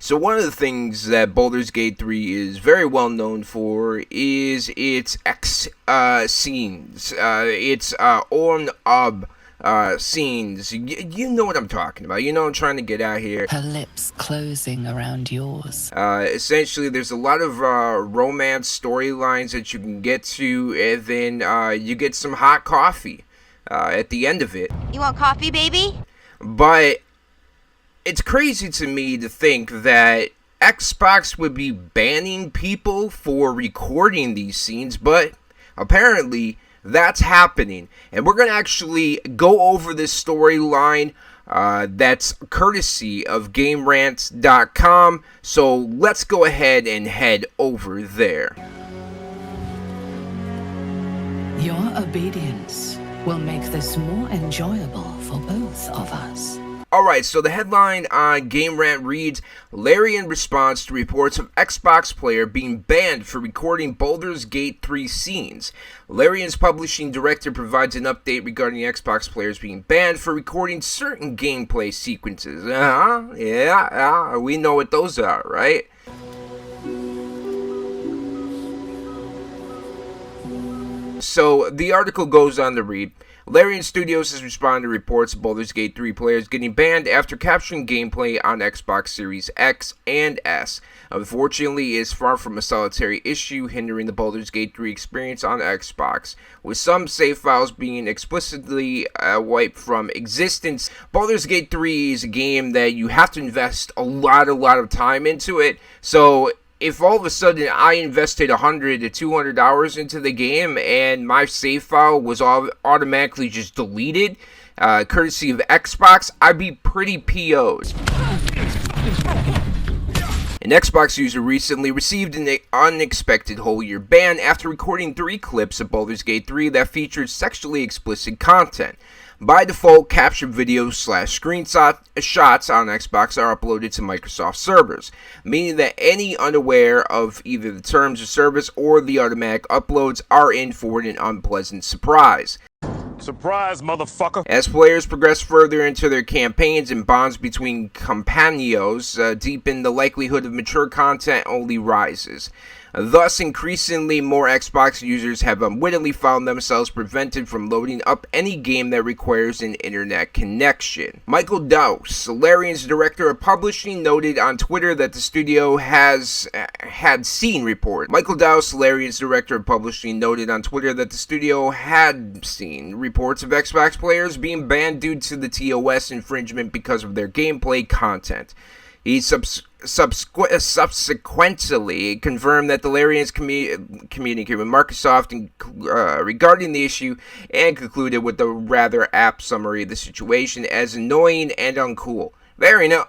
So one of the things that Baldur's Gate 3 is very well known for is its scenes, its on-ob scenes. You know what I'm talking about. You know what I'm trying to get at here. Her lips closing around yours. Essentially, there's a lot of romance storylines that you can get to, and then you get some hot coffee at the end of it. You want coffee, baby? But it's crazy to me to think that Xbox would be banning people for recording these scenes, but apparently that's happening. And we're going to actually go over this storyline that's courtesy of GameRant.com. So let's go ahead and head over there. Your obedience will make this more enjoyable for both of us. Alright, so the headline on Game Rant reads, Larry in response to reports of Xbox player being banned for recording Baldur's Gate 3 scenes. Larian's publishing director provides an update regarding Xbox players being banned for recording certain gameplay sequences. Yeah, we know what those are, right? So the article goes on to read, Larian Studios has responded to reports of Baldur's Gate 3 players getting banned after capturing gameplay on Xbox Series X and S. Unfortunately, it is far from a solitary issue hindering the Baldur's Gate 3 experience on Xbox, with some save files being explicitly wiped from existence. Baldur's Gate 3 is a game that you have to invest a lot of time into it, so if all of a sudden I invested $100 to $200 into the game and my save file was automatically just deleted, courtesy of Xbox, I'd be pretty PO'd. An Xbox user recently received an unexpected whole year ban after recording 3 clips of Baldur's Gate 3 that featured sexually explicit content. By default, captured videos / screenshots on Xbox are uploaded to Microsoft servers, meaning that any unaware of either the terms of service or the automatic uploads are in for an unpleasant surprise. Surprise, motherfucker! As players progress further into their campaigns and bonds between companions deepen, the likelihood of mature content only rises. Thus, increasingly more Xbox users have unwittingly found themselves prevented from loading up any game that requires an internet connection. Michael Dowse, Larian's director of publishing, noted on Twitter that the studio had seen reports. Michael Dowse, Larian's director of publishing, noted on Twitter that the studio had seen reports of Xbox players being banned due to the TOS infringement because of their gameplay content. He subsequently confirmed that the Larians communicated with Microsoft regarding the issue and concluded with a rather apt summary of the situation as annoying and uncool. Very annoying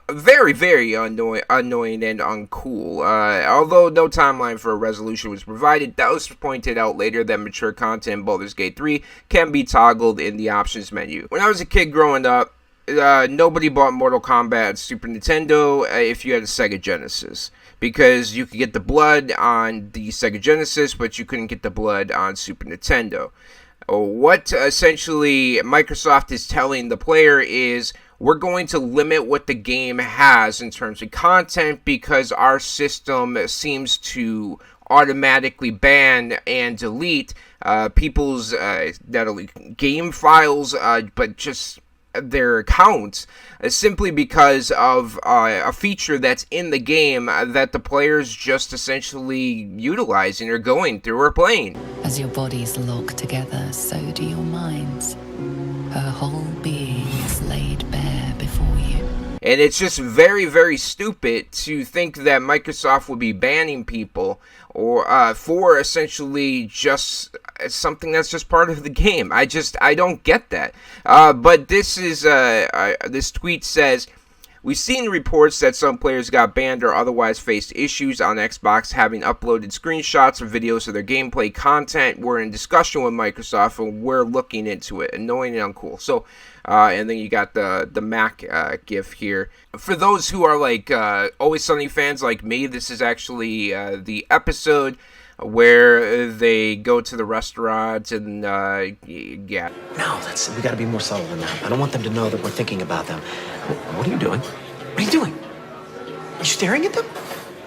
and uncool. Although no timeline for a resolution was provided, that was pointed out later that mature content in Baldur's Gate 3 can be toggled in the options menu. When I was a kid growing up, nobody bought Mortal Kombat at Super Nintendo if you had a Sega Genesis, because you could get the blood on the Sega Genesis, but you couldn't get the blood on Super Nintendo. What essentially Microsoft is telling the player is, we're going to limit what the game has in terms of content because our system seems to automatically ban and delete people's not only game files, but just their accounts, simply because of a feature that's in the game that the players just essentially utilizing or going through or playing. As your bodies lock together, so do your minds. Her whole being is laid bare before you. And it's just very stupid to think that Microsoft would be banning people or for essentially just something that's just part of the game. I don't get that. But this is this tweet says, we've seen reports that some players got banned or otherwise faced issues on Xbox having uploaded screenshots or videos of their gameplay content. We're in discussion with Microsoft and we're looking into it. Annoying and uncool. So, and then you got the Mac GIF here. For those who are like Always Sunny fans like me, this is actually the episode where they go to the restaurant and yeah. No, we gotta be more subtle than that. I don't want them to know that we're thinking about them. What are you doing? What are you doing? You staring at them?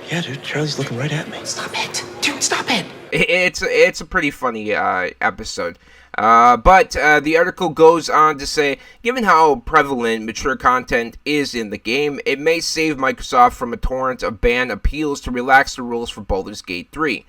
Yeah, dude, Charlie's looking right at me. Stop it. Dude, stop it. It's a pretty funny episode. But the article goes on to say, given how prevalent mature content is in the game, it may save Microsoft from a torrent of banned appeals to relax the rules for Baldur's Gate 3.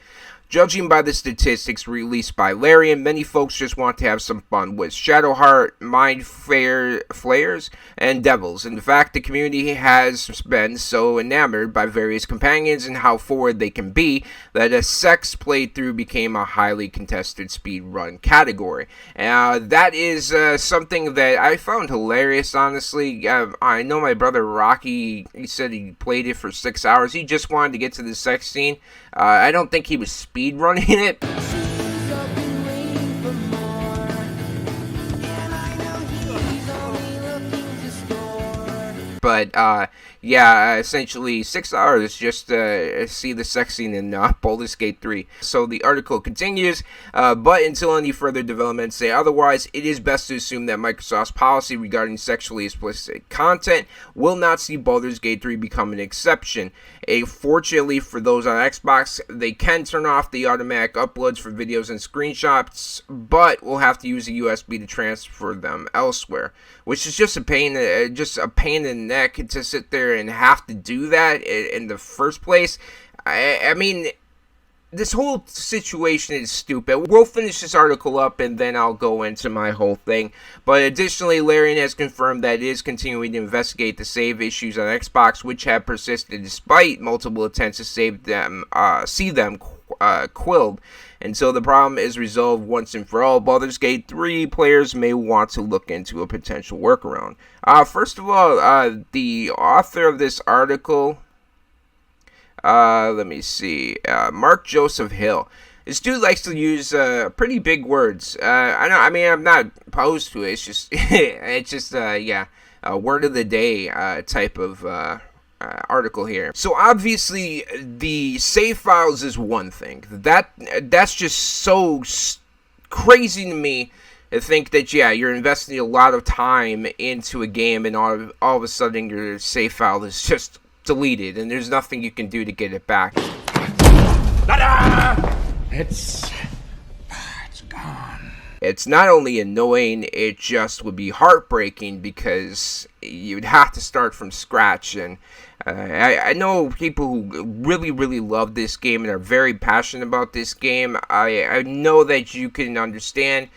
Judging by the statistics released by Larian, many folks just want to have some fun with Shadowheart, Mind Flayers, and Devils. In fact, the community has been so enamored by various companions and how forward they can be that a sex playthrough became a highly contested speedrun category. That is something that I found hilarious, honestly. I know my brother Rocky, he said he played it for 6 hours. He just wanted to get to the sex scene. I don't think he was speedrunning it. But, yeah, essentially 6 hours just to see the sex scene in Baldur's Gate 3. So the article continues, but until any further developments say otherwise, it is best to assume that Microsoft's policy regarding sexually explicit content will not see Baldur's Gate 3 become an exception. Fortunately for those on Xbox, they can turn off the automatic uploads for videos and screenshots, but will have to use a USB to transfer them elsewhere, which is just a pain in the neck to sit there and have to do that in the first place. I mean, this whole situation is stupid. We'll finish this article up and then I'll go into my whole thing. But additionally, Larian has confirmed that it is continuing to investigate the save issues on Xbox, which have persisted despite multiple attempts to see them quilled. Until the problem is resolved once and for all, Baldur's Gate 3 players may want to look into a potential workaround. First of all, the author of this article, let me see, Mark Joseph Hill. This dude likes to use pretty big words. I'm not opposed to it. It's just, a word of the day type of article here. So obviously the save files is one thing. That's just so crazy to me to think that, yeah, you're investing a lot of time into a game and all of a sudden your save file is just deleted and there's nothing you can do to get it back. It's gone. It's not only annoying, it just would be heartbreaking because you'd have to start from scratch. And I know people who really, really love this game and are very passionate about this game. I know that you can understand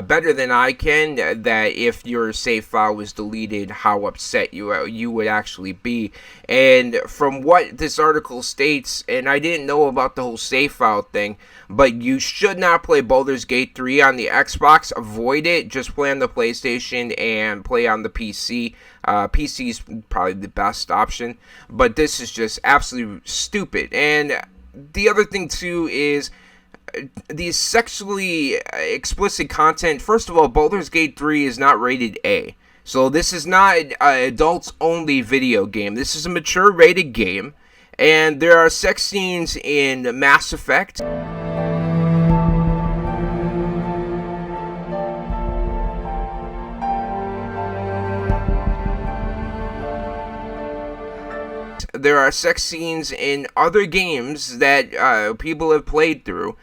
better than I can that if your save file was deleted, how upset you would actually be. And from what this article states, and I didn't know about the whole save file thing, but you should not play Baldur's Gate 3 on the Xbox. Avoid it. Just play on the PlayStation and play on the PC. PC is probably the best option, but this is just absolutely stupid. And the other thing too is these sexually explicit content. First of all, Baldur's Gate 3 is not rated A, so this is not an adults only video game. This is a mature rated game, and there are sex scenes in Mass Effect. There are sex scenes in other games that people have played through,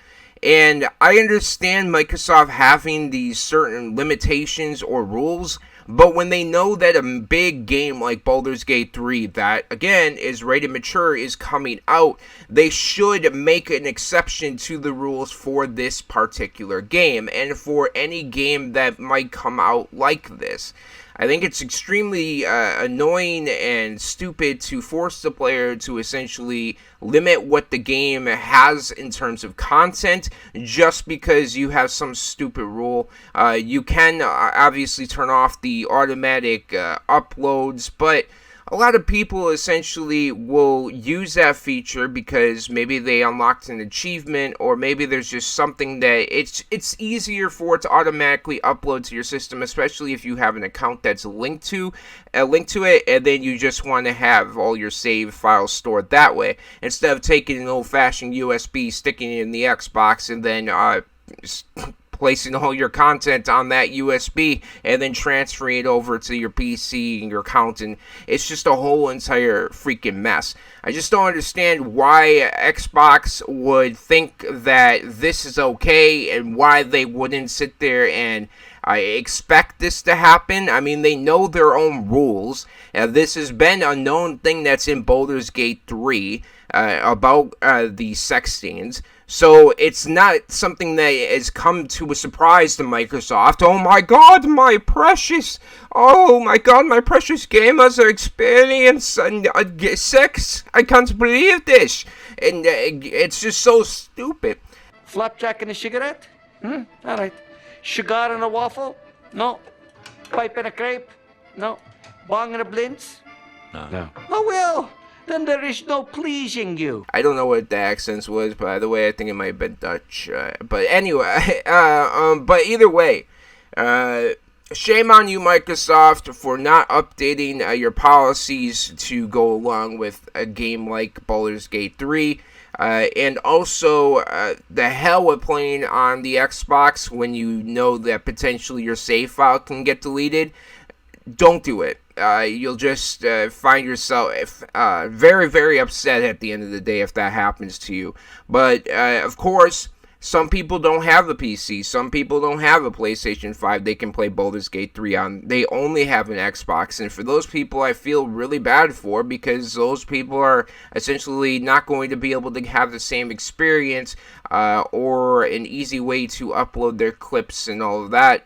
and I understand Microsoft having these certain limitations or rules, but when they know that a big game like Baldur's Gate 3, that again is rated mature, is coming out, they should make an exception to the rules for this particular game and for any game that might come out like this. I think it's extremely annoying and stupid to force the player to essentially limit what the game has in terms of content just because you have some stupid rule. You can obviously turn off the automatic uploads, but a lot of people essentially will use that feature because maybe they unlocked an achievement, or maybe there's just something that it's easier for it to automatically upload to your system, especially if you have an account that's linked to it, and then you just want to have all your save files stored that way instead of taking an old-fashioned USB, sticking it in the Xbox, and then placing all your content on that USB and then transferring it over to your PC and your account, and it's just a whole entire freaking mess. I just don't understand why Xbox would think that this is okay and why they wouldn't sit there and expect this to happen. I mean, they know their own rules. This has been a known thing that's in Baldur's Gate 3 about the sex scenes. So it's not something that has come to a surprise to Microsoft. Oh my god, my precious gamers are experiencing sex. I can't believe this. And it's just so stupid. Flapjack and a cigarette? All right. Cigar and a waffle? No. Pipe and a crepe? No. Bong and a blintz? No. Oh, well, then there is no pleasing you. I don't know what the accents was, by the way. I think it might have been Dutch. But anyway, but either way, shame on you, Microsoft, for not updating your policies to go along with a game like Baldur's Gate 3. And also, the hell with playing on the Xbox when you know that potentially your save file can get deleted. Don't do it. You'll just find yourself very, very upset at the end of the day if that happens to you. But, of course, some people don't have the PC. Some people don't have a PlayStation 5 they can play Baldur's Gate 3 on. They only have an Xbox. And for those people, I feel really bad for, because those people are essentially not going to be able to have the same experience or an easy way to upload their clips and all of that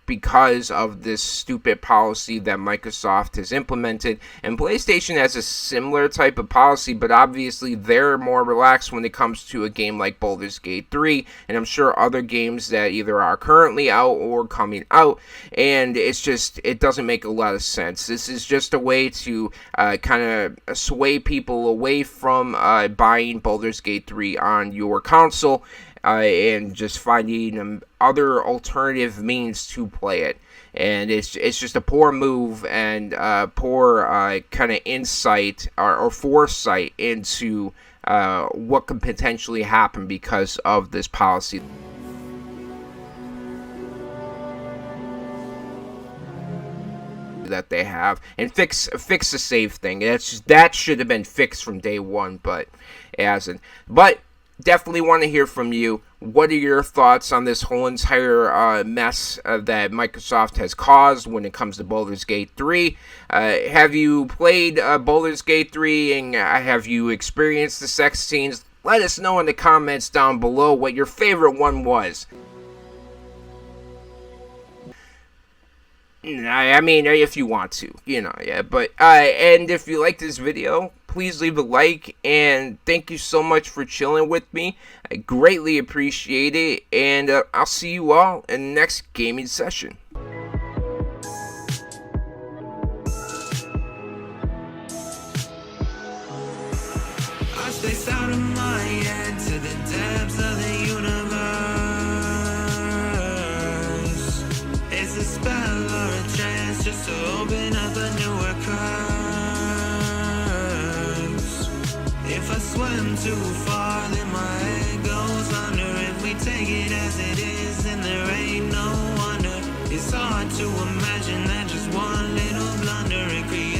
because of this stupid policy that Microsoft has implemented. And PlayStation has a similar type of policy, but obviously they're more relaxed when it comes to a game like Baldur's Gate 3, and I'm sure other games that either are currently out or coming out, and it's just, it doesn't make a lot of sense. This is just a way to kind of sway people away from buying Baldur's Gate 3 on your console, and just finding other alternative means to play it. And it's just a poor move and poor kind of insight or foresight into what could potentially happen because of this policy. That they have, and fix the save thing. That should have been fixed from day one, but it hasn't. But definitely want to hear from you. What are your thoughts on this whole entire mess that Microsoft has caused when it comes to Baldur's Gate 3? Have you played Baldur's Gate 3, and have you experienced the sex scenes? Let us know in the comments down below what your favorite one was. I mean, if you want to, yeah. But, and if you like this video, please leave a like, and thank you so much for chilling with me. I greatly appreciate it, and I'll see you all in the next gaming session. I spaced out of my head to the depths of the universe. It's a spell or a chance just to open up a newer curse. If I swim too far, then my head goes under. If we take it as it is, then there ain't no wonder. It's hard to imagine that just one little blunder it creates